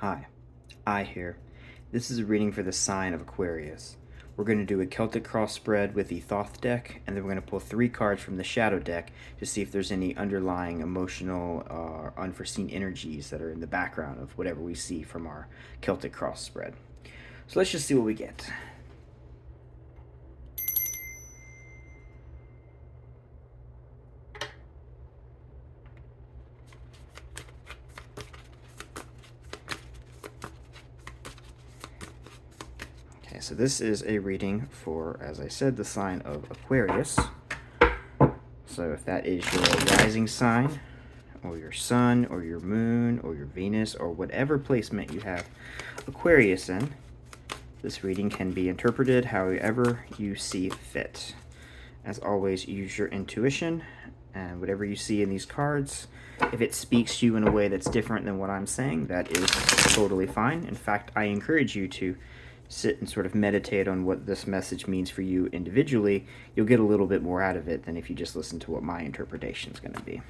Hi, I here. This is a reading for the sign of Aquarius. We're going to do a Celtic cross spread with the Thoth deck, and then we're going to pull 3 cards from the Shadow deck to see if there's any underlying emotional or unforeseen energies that are in the background of whatever we see from our Celtic cross spread. So let's just see what we get. Okay, so this is a reading for, as I said, the sign of Aquarius. So if that is your rising sign, or your sun, or your moon, or your Venus, or whatever placement you have Aquarius in, this reading can be interpreted however you see fit. As always, use your intuition, and whatever you see in these cards, if it speaks to you in a way that's different than what I'm saying, that is totally fine. In fact, I encourage you to sit and sort of meditate on what this message means for you individually. You'll get a little bit more out of it than if you just listen to what my interpretation is going to be.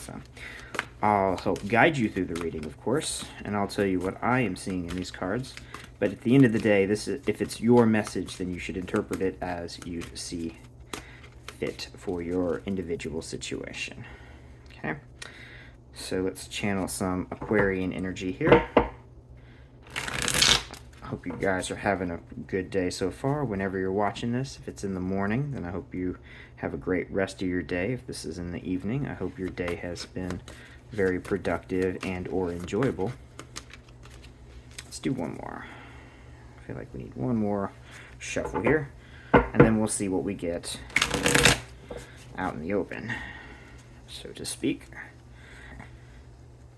So I'll help guide you through the reading, of course, and I'll tell you what I am seeing in these cards. But at the end of the day, if it's your message, then you should interpret it as you see fit for your individual situation. Okay, so let's channel some Aquarian energy here. I hope you guys are having a good day so far whenever you're watching this. If it's in the morning, then I hope you have a great rest of your day. If this is in the evening, I hope your day has been very productive and or enjoyable. Let's do one more. I feel like we need one more shuffle here, and then we'll see what we get out in the open, so to speak.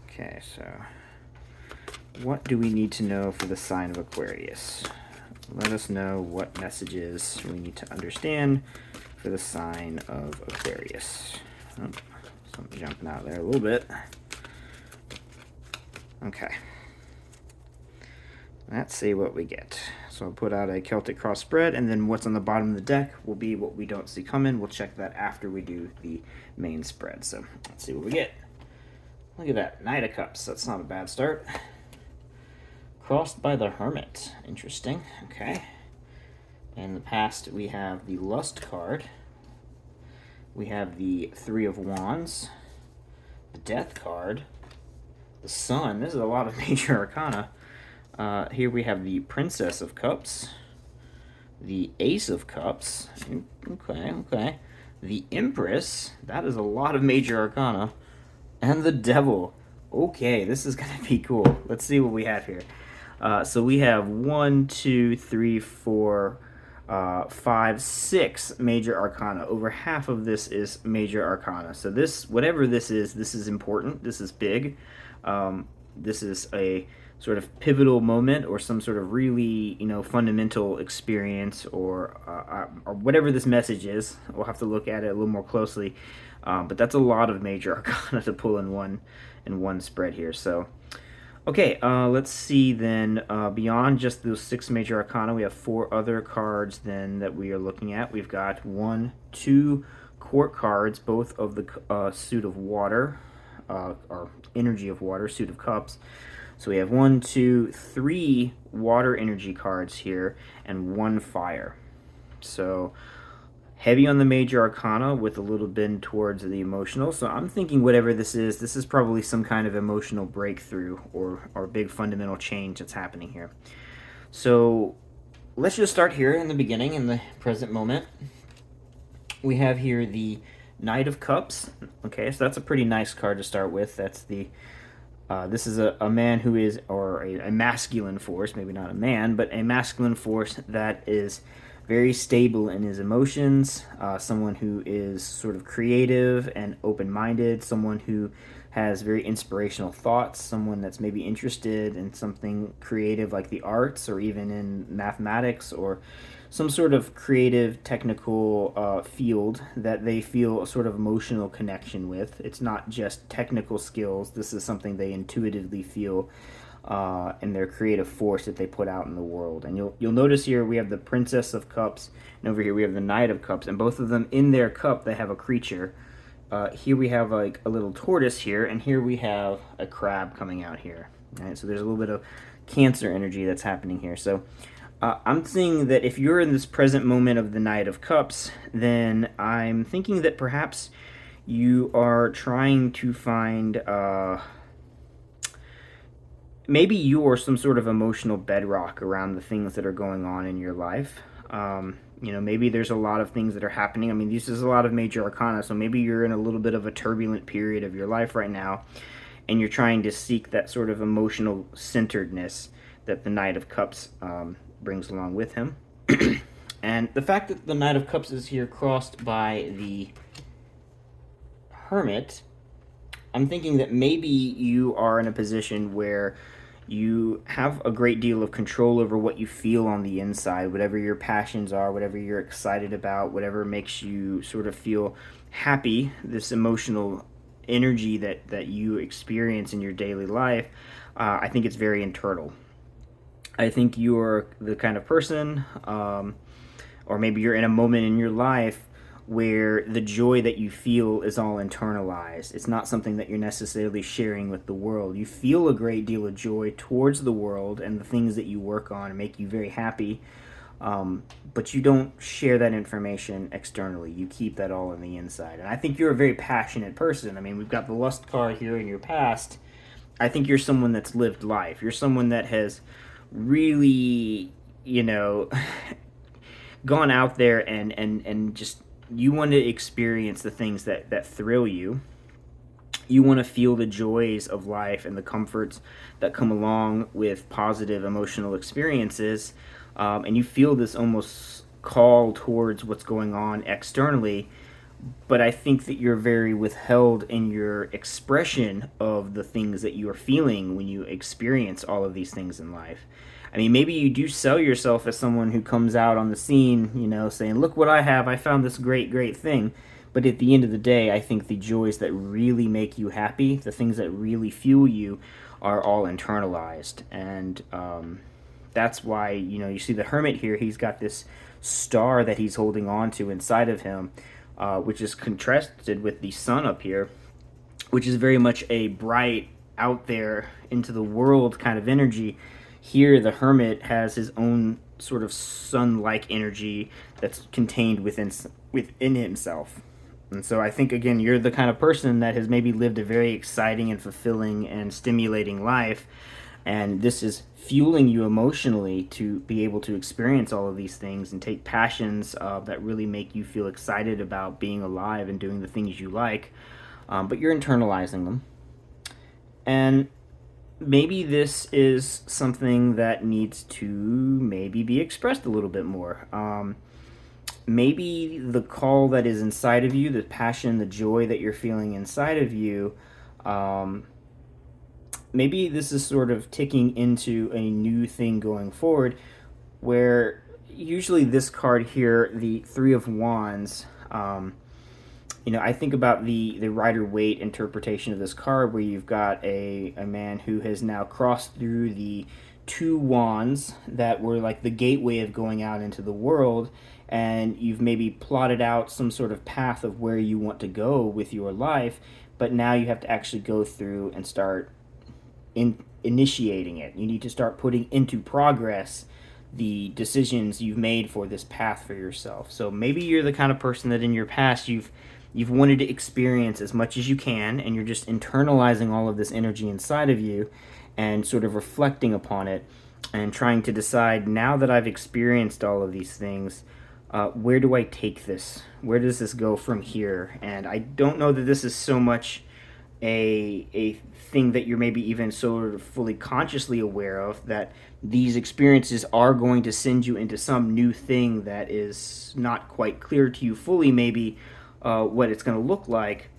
Okay, so what do we need to know for the sign of Aquarius? Let us know what messages we need to understand for the sign of Aquarius. Oh, something jumping out there a little bit. Okay. Let's see what we get. So I'll put out a Celtic cross spread, and then what's on the bottom of the deck will be what we don't see coming. We'll check that after we do the main spread. So let's see what we get. Look at that, Knight of Cups. That's not a bad start. Crossed by the Hermit. Interesting. Okay. In the past, we have the Lust card. We have the Three of Wands. The Death card. The Sun. This is a lot of major arcana. Here we have the Princess of Cups. The Ace of Cups. Okay. The Empress. That is a lot of major arcana. And the Devil. Okay, this is going to be cool. Let's see what we have here. So we have 1, 2, 3, 4, 5, 6 major arcana. Over half of this is major arcana. So this, whatever this is important. This is big. This is a sort of pivotal moment, or some sort of really, fundamental experience, or whatever this message is. We'll have to look at it a little more closely. But that's a lot of major arcana to pull in one spread here. So okay, let's see then, beyond just those 6 major arcana, we have 4 other cards then that we are looking at. We've got 1, 2 court cards, both of the suit of water, or energy of water, suit of cups. So we have 1, 2, 3 water energy cards here, and 1 fire. So heavy on the major arcana with a little bend towards the emotional. So I'm thinking whatever this is probably some kind of emotional breakthrough or big fundamental change that's happening here. So let's just start here in the beginning, in the present moment. We have here the Knight of Cups. Okay, so that's a pretty nice card to start with. That's the this is a man who is, or a masculine force, maybe not a man, but a masculine force that is very stable in his emotions, someone who is sort of creative and open-minded, someone who has very inspirational thoughts, someone that's maybe interested in something creative like the arts, or even in mathematics, or some sort of creative technical field that they feel a sort of emotional connection with. It's not just technical skills. This is something they intuitively feel and their creative force that they put out in the world. And you'll notice here we have the Princess of Cups, and over here we have the Knight of Cups, and both of them, in their cup, they have a creature, here we have like a little tortoise here, and here we have a crab coming out here. Right? So there's a little bit of Cancer energy that's happening here. So I'm seeing that if you're in this present moment of the Knight of Cups, then I'm thinking that perhaps you are trying to find maybe you are some sort of emotional bedrock around the things that are going on in your life. Maybe there's a lot of things that are happening. I mean, this is a lot of major arcana, so maybe you're in a little bit of a turbulent period of your life right now, and you're trying to seek that sort of emotional centeredness that the Knight of Cups brings along with him. And the fact that the Knight of Cups is here crossed by the Hermit, I'm thinking that maybe you are in a position where you have a great deal of control over what you feel on the inside, whatever your passions are, whatever you're excited about, whatever makes you sort of feel happy, this emotional energy that you experience in your daily life. I think it's very internal. I think you're the kind of person, or maybe you're in a moment in your life where the joy that you feel is all internalized. It's not something that you're necessarily sharing with the world. You feel a great deal of joy towards the world and the things that you work on and make you very happy, but you don't share that information externally. You keep that all on the inside. And I think you're a very passionate person. I mean, we've got the Lust card here in your past. I think you're someone that's lived life. You're someone that has really, gone out there and just, you want to experience the things that thrill you. You want to feel the joys of life and the comforts that come along with positive emotional experiences, and you feel this almost call towards what's going on externally. But I think that you're very withheld in your expression of the things that you are feeling when you experience all of these things in life. I mean, maybe you do sell yourself as someone who comes out on the scene, saying, look what I have, I found this great, great thing. But at the end of the day, I think the joys that really make you happy, the things that really fuel you, are all internalized. And that's why, you see the Hermit here, he's got this star that he's holding on to inside of him, which is contrasted with the sun up here, which is very much a bright, out there, into the world kind of energy. Here, the Hermit has his own sort of sun-like energy that's contained within himself. And so I think, again, you're the kind of person that has maybe lived a very exciting and fulfilling and stimulating life, and this is fueling you emotionally to be able to experience all of these things and take passions that really make you feel excited about being alive and doing the things you like, but you're internalizing them. And maybe this is something that needs to maybe be expressed a little bit more. Maybe the call that is inside of you, the passion, the joy that you're feeling inside of you, maybe this is sort of ticking into a new thing going forward, where usually this card here, the Three of Wands, I think about the Rider-Waite interpretation of this card, where you've got a man who has now crossed through the two wands that were like the gateway of going out into the world, and you've maybe plotted out some sort of path of where you want to go with your life, but now you have to actually go through and start initiating it. You need to start putting into progress the decisions you've made for this path for yourself. So maybe you're the kind of person that in your past you've wanted to experience as much as you can, and you're just internalizing all of this energy inside of you and sort of reflecting upon it and trying to decide, now that I've experienced all of these things, where do I take this? Where does this go from here? And I don't know that this is so much a thing that you're maybe even sort of fully consciously aware of, that these experiences are going to send you into some new thing that is not quite clear to you fully, maybe what it's going to look like.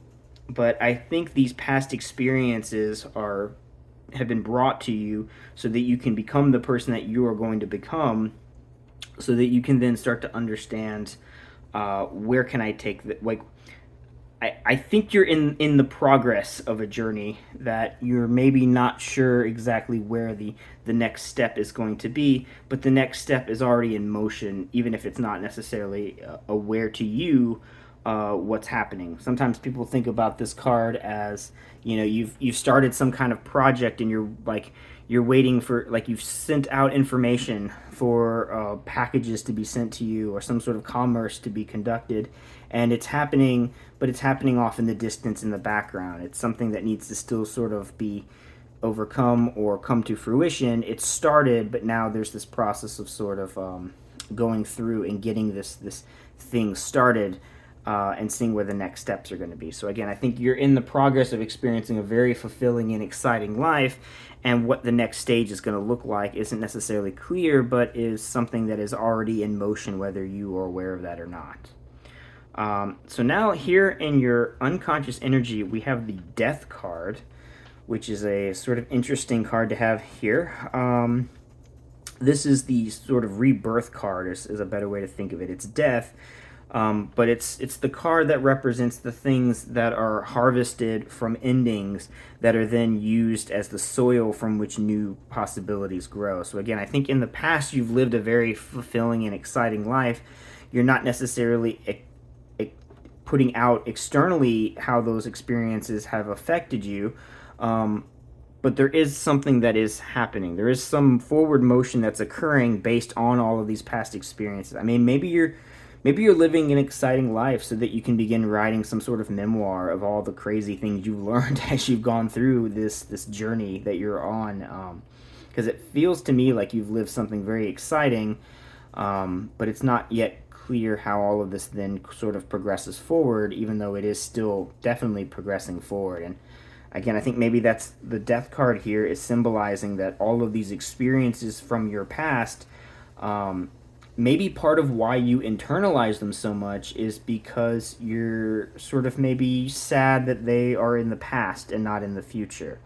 But I think these past experiences have been brought to you so that you can become the person that you are going to become, so that you can then start to understand, where can I take that. Like, I think you're in the progress of a journey that you're maybe not sure exactly where the next step is going to be, but the next step is already in motion, even if it's not necessarily aware to you. what's happening. Sometimes people think about this card as, you know, you've started some kind of project and you're waiting for, like, you've sent out information for packages to be sent to you or some sort of commerce to be conducted, and it's happening, but it's happening off in the distance in the background. It's something that needs to still sort of be overcome or come to fruition. It's started, but now there's this process of sort of going through and getting this thing started, and seeing where the next steps are going to be. So again, I think you're in the progress of experiencing a very fulfilling and exciting life, and what the next stage is going to look like isn't necessarily clear, but is something that is already in motion, whether you are aware of that or not. So now here in your unconscious energy, we have the Death card, which is a sort of interesting card to have here. This is the sort of rebirth card, is a better way to think of it. It's death, but it's the card that represents the things that are harvested from endings that are then used as the soil from which new possibilities grow. So again, I think in the past you've lived a very fulfilling and exciting life. You're not necessarily putting out externally how those experiences have affected you, but there is something that is happening. There is some forward motion that's occurring based on all of these past experiences. I mean, maybe you're living an exciting life so that you can begin writing some sort of memoir of all the crazy things you've learned as you've gone through this journey that you're on. Because it feels to me like you've lived something very exciting, but it's not yet clear how all of this then sort of progresses forward, even though it is still definitely progressing forward. And again, I think maybe that's the Death card here, is symbolizing that all of these experiences from your past, maybe part of why you internalize them so much is because you're sort of maybe sad that they are in the past and not in the future.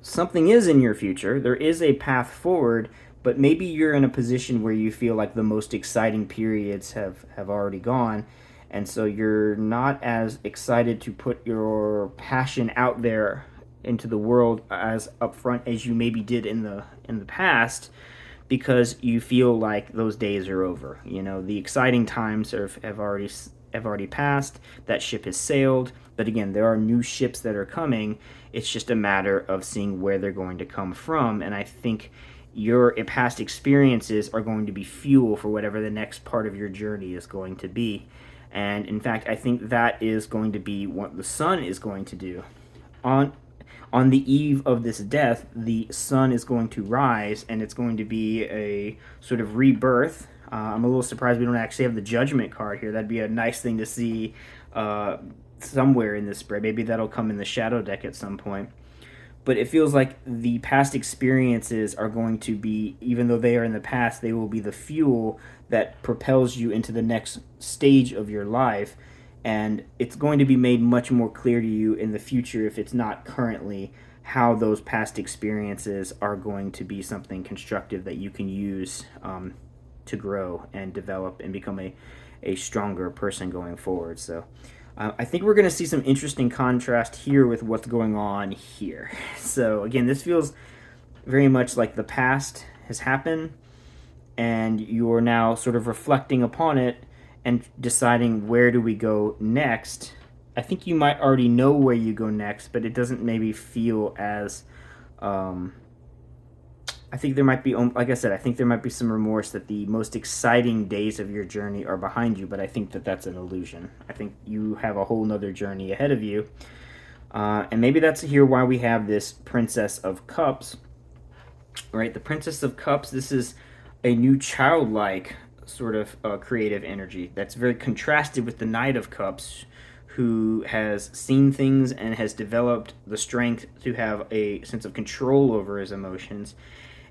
Something is in your future. There is a path forward, but maybe you're in a position where you feel like the most exciting periods have already gone, and so you're not as excited to put your passion out there into the world as upfront as you maybe did in the past, because you feel like those days are over. You know, the exciting times have already passed. That ship has sailed. But again, there are new ships that are coming. It's just a matter of seeing where they're going to come from. And I think your past experiences are going to be fuel for whatever the next part of your journey is going to be. And in fact, I think that is going to be what the sun is going to do. On the eve of this death, the sun is going to rise, and it's going to be a sort of rebirth. I'm a little surprised we don't actually have the Judgment card here. That'd be a nice thing to see somewhere in this spread. Maybe that'll come in the Shadow deck at some point. But it feels like the past experiences are going to be, even though they are in the past, they will be the fuel that propels you into the next stage of your life. And it's going to be made much more clear to you in the future, if it's not currently, how those past experiences are going to be something constructive that you can use to grow and develop and become a stronger person going forward. So I think we're going to see some interesting contrast here with what's going on here. So again, this feels very much like the past has happened, and you're now sort of reflecting upon it and deciding, where do we go next. I think you might already know where you go next, but it doesn't maybe feel as I think there might be, like I said, I think there might be some remorse that the most exciting days of your journey are behind you, but I think that that's an illusion. I think you have a whole nother journey ahead of you. And maybe that's here why we have this Princess of Cups, right? The Princess of Cups, this is a new childlike sort of creative energy that's very contrasted with the Knight of Cups, who has seen things and has developed the strength to have a sense of control over his emotions.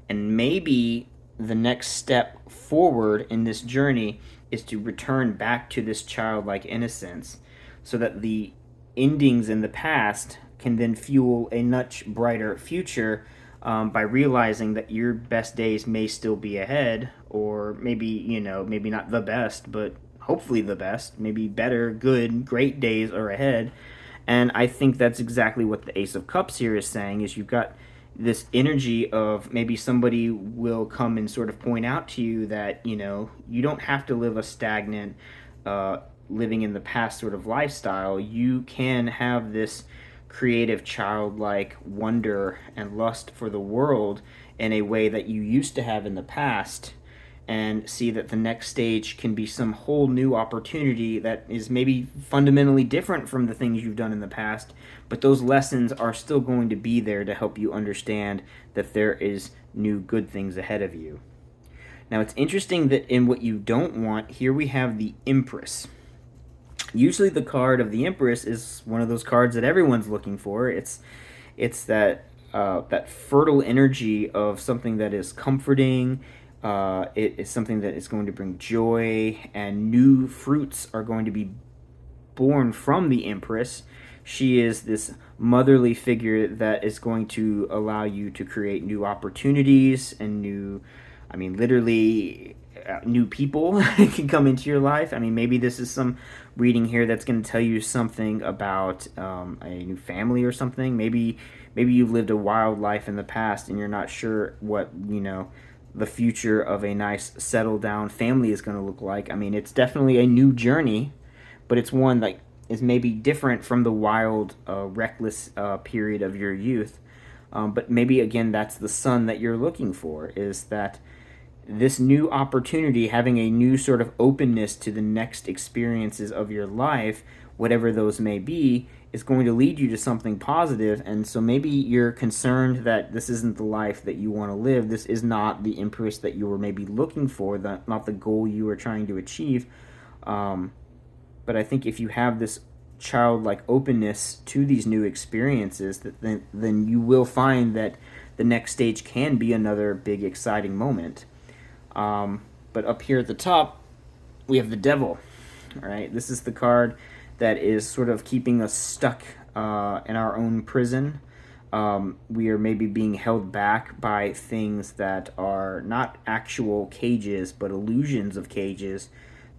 And maybe the next step forward in this journey is to return back to this childlike innocence, so that the endings in the past can then fuel a much brighter future, by realizing that your best days may still be ahead, or maybe, maybe not the best, but hopefully the best, maybe better, good, great days are ahead. And I think that's exactly what the Ace of Cups here is saying, is you've got this energy of maybe somebody will come and sort of point out to you that, you don't have to live a stagnant, living in the past sort of lifestyle, you can have this creative, childlike wonder and lust for the world in a way that you used to have in the past, and see that the next stage can be some whole new opportunity that is maybe fundamentally different from the things you've done in the past, but those lessons are still going to be there to help you understand that there is new good things ahead of you. Now, it's interesting that in what you don't want, here we have the Empress. Usually the card of the Empress is one of those cards that everyone's looking for. It's that that fertile energy of something that is comforting. It is something that is going to bring joy, and new fruits are going to be born from the Empress. She is this motherly figure that is going to allow you to create new opportunities and new, I mean, literally new people can come into your life. I mean, maybe this is some reading here that's going to tell you something about a new family or something. Maybe you've lived a wild life in the past and you're not sure what, the future of a nice settled down family is going to look like. I mean, it's definitely a new journey, but it's one that is maybe different from the wild, reckless period of your youth. But maybe, again, that's the sun that you're looking for, is that this new opportunity, having a new sort of openness to the next experiences of your life, whatever those may be, is going to lead you to something positive. And so maybe you're concerned that this isn't the life that you want to live. This is not the Empress that you were maybe looking for, not the goal you were trying to achieve. But I think if you have this childlike openness to these new experiences, then you will find that the next stage can be another big exciting moment. But up here at the top, we have the Devil. All right, this is the card that is sort of keeping us stuck in our own prison. We are maybe being held back by things that are not actual cages, but illusions of cages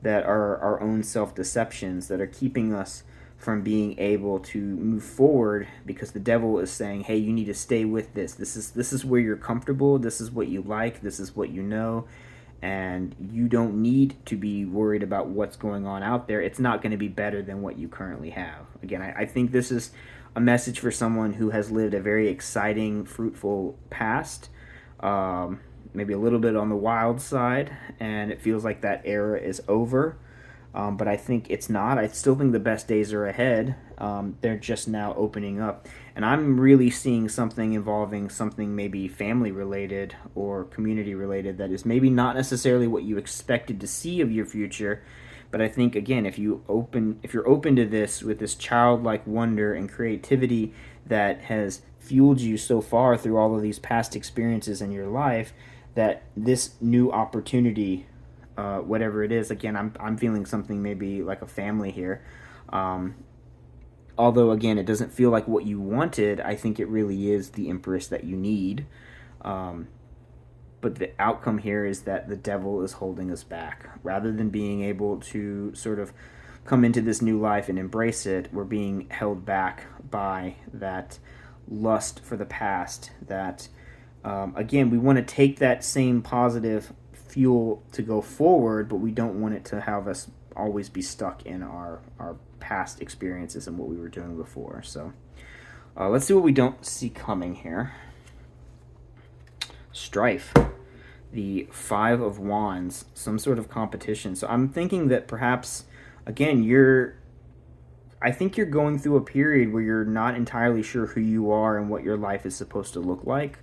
that are our own self-deceptions that are keeping us from being able to move forward, because the Devil is saying, hey, you need to stay with this. This is where you're comfortable. This is what you like. This is what you know. And you don't need to be worried about what's going on out there. It's not going to be better than what you currently have. Again, I think this is a message for someone who has lived a very exciting, fruitful past, maybe a little bit on the wild side, and it feels like that era is over. But I think it's not. I still think the best days are ahead. They're just now opening up. And I'm really seeing something involving something maybe family related or community related that is maybe not necessarily what you expected to see of your future. But I think, again, if you're open to this with this childlike wonder and creativity that has fueled you so far through all of these past experiences in your life, that this new opportunity, whatever it is, again, I'm feeling something maybe like a family here. Although, again, it doesn't feel like what you wanted, I think it really is the Empress that you need. But the outcome here is that the Devil is holding us back. Rather than being able to sort of come into this new life and embrace it, we're being held back by that lust for the past. That, again, we want to take that same positive fuel to go forward, but we don't want it to have us always be stuck in our past experiences and what we were doing before. So let's see what we don't see coming here. Strife. The Five of Wands, some sort of competition. So I'm thinking that perhaps, again, I think you're going through a period where you're not entirely sure who you are and what your life is supposed to look like.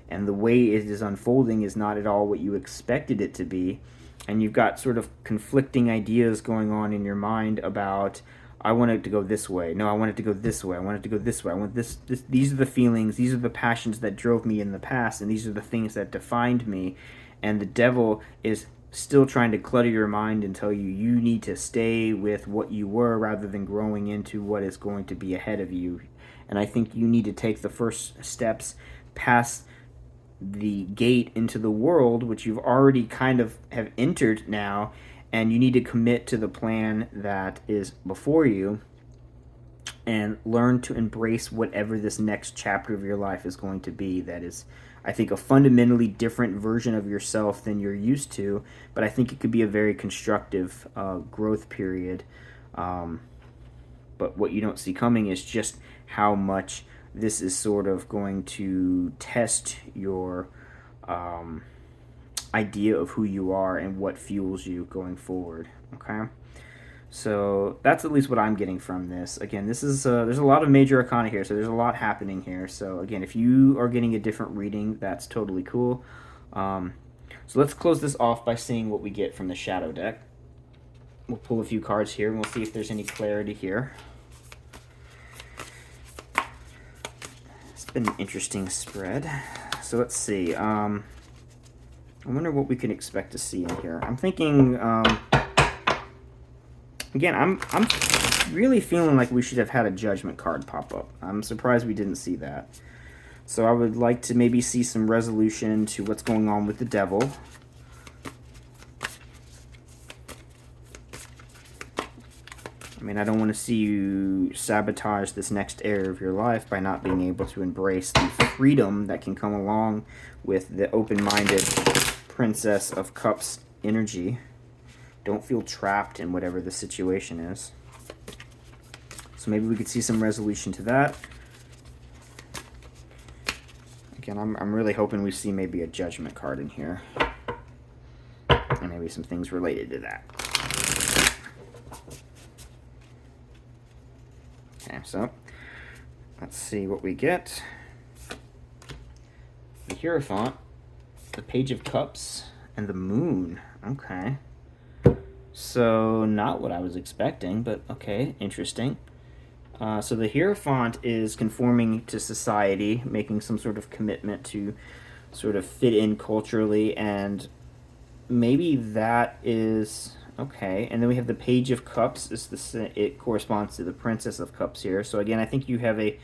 And the way it is unfolding is not at all what you expected it to be. And you've got sort of conflicting ideas going on in your mind about, I want it to go this way. No, I want it to go this way. I want it to go this way. I want this. These are the feelings. These are the passions that drove me in the past. And these are the things that defined me. And the Devil is still trying to clutter your mind and tell you need to stay with what you were rather than growing into what is going to be ahead of you. And I think you need to take the first steps past the gate into the world, which you've already kind of have entered now, and you need to commit to the plan that is before you and learn to embrace whatever this next chapter of your life is going to be. That is, I think, a fundamentally different version of yourself than you're used to, but I think it could be a very constructive growth period But what you don't see coming is just how much this is sort of going to test your idea of who you are and what fuels you going forward. Okay, so that's at least what I'm getting from this. Again, this is there's a lot of major arcana here, so there's a lot happening here. So again, if you are getting a different reading, that's totally cool. So let's close this off by seeing what we get from the shadow deck. We'll pull a few cards here, and we'll see if there's any clarity here. It's been an interesting spread. So let's see. I wonder what we can expect to see in here. I'm thinking, again, I'm really feeling like we should have had a judgment card pop up. I'm surprised we didn't see that. So I would like to maybe see some resolution to what's going on with the devil. I mean, I don't want to see you sabotage this next era of your life by not being able to embrace the freedom that can come along with the open-minded Princess of Cups energy. Don't feel trapped in whatever the situation is. So maybe we could see some resolution to that. Again, I'm really hoping we see maybe a judgment card in here. And maybe some things related to that. Okay, so let's see what we get. The Hierophant, the Page of Cups, and the Moon. Okay. So not what I was expecting, but okay, interesting. So the Hierophant is conforming to society, making some sort of commitment to sort of fit in culturally, and maybe that is okay. And then we have the Page of Cups. It corresponds to the Princess of Cups here. So again, I think you have a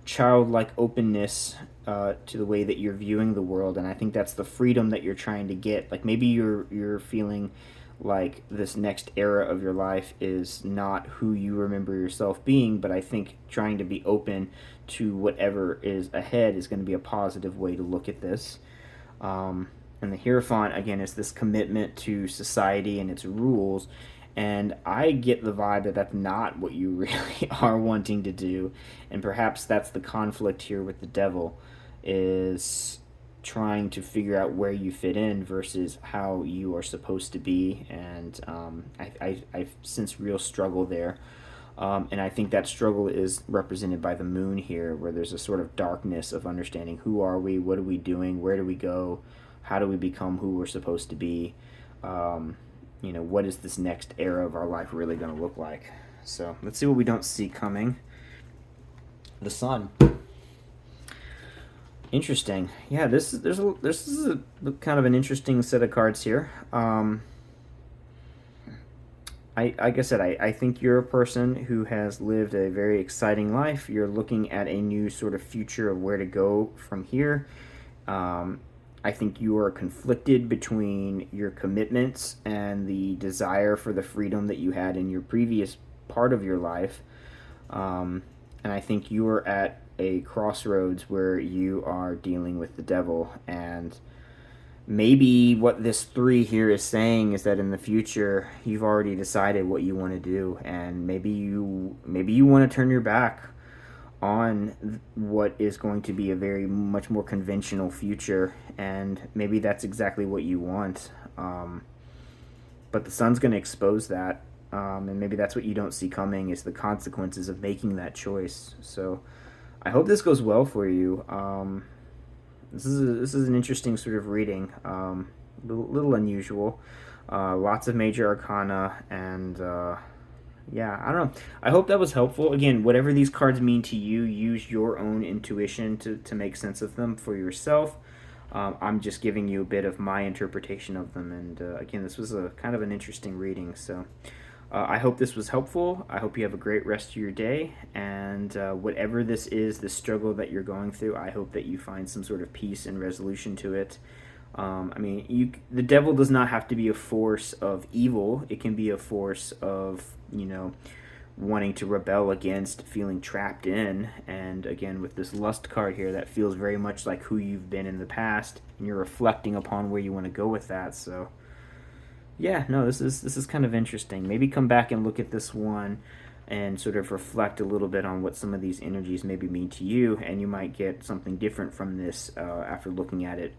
childlike openness to the way that you're viewing the world, and I think that's the freedom that you're trying to get. Like maybe you're feeling like this next era of your life is not who you remember yourself being, but I think trying to be open to whatever is ahead is going to be a positive way to look at this. And the Hierophant, again, is this commitment to society and its rules, and I get the vibe that that's not what you really are wanting to do, and perhaps that's the conflict here with the devil, is trying to figure out where you fit in versus how you are supposed to be, and I sense real struggle there, and I think that struggle is represented by the Moon here, where there's a sort of darkness of understanding who are we, what are we doing, where do we go, how do we become who we're supposed to be, what is this next era of our life really going to look like. So let's see what we don't see coming. The Sun. Interesting. Yeah, this is a kind of an interesting set of cards here. Like I said, I think you're a person who has lived a very exciting life. You're looking at a new sort of future of where to go from here. I think you are conflicted between your commitments and the desire for the freedom that you had in your previous part of your life. And I think you are at a crossroads where you are dealing with the devil, and maybe what this 3 here is saying is that in the future you've already decided what you want to do, and maybe you want to turn your back on what is going to be a very much more conventional future, and maybe that's exactly what you want, but the Sun's going to expose that, and maybe that's what you don't see coming, is the consequences of making that choice. So I hope this goes well for you. This is an interesting sort of reading, little unusual, lots of major arcana, and yeah, I don't know. I hope that was helpful. Again, whatever these cards mean to you, use your own intuition to make sense of them for yourself. I'm just giving you a bit of my interpretation of them, and again, this was a kind of an interesting reading. So I hope this was helpful. I hope you have a great rest of your day, and whatever this is, this struggle that you're going through, I hope that you find some sort of peace and resolution to it. The devil does not have to be a force of evil. It can be a force of, wanting to rebel against, feeling trapped in. And again, with this Lust card here, that feels very much like who you've been in the past, and you're reflecting upon where you want to go with that. So Yeah, no, this is kind of interesting. Maybe come back and look at this one and sort of reflect a little bit on what some of these energies maybe mean to you, and you might get something different from this after looking at it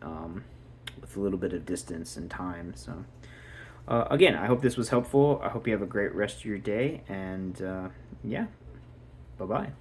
with a little bit of distance and time. So, again, I hope this was helpful. I hope you have a great rest of your day, and yeah, bye bye.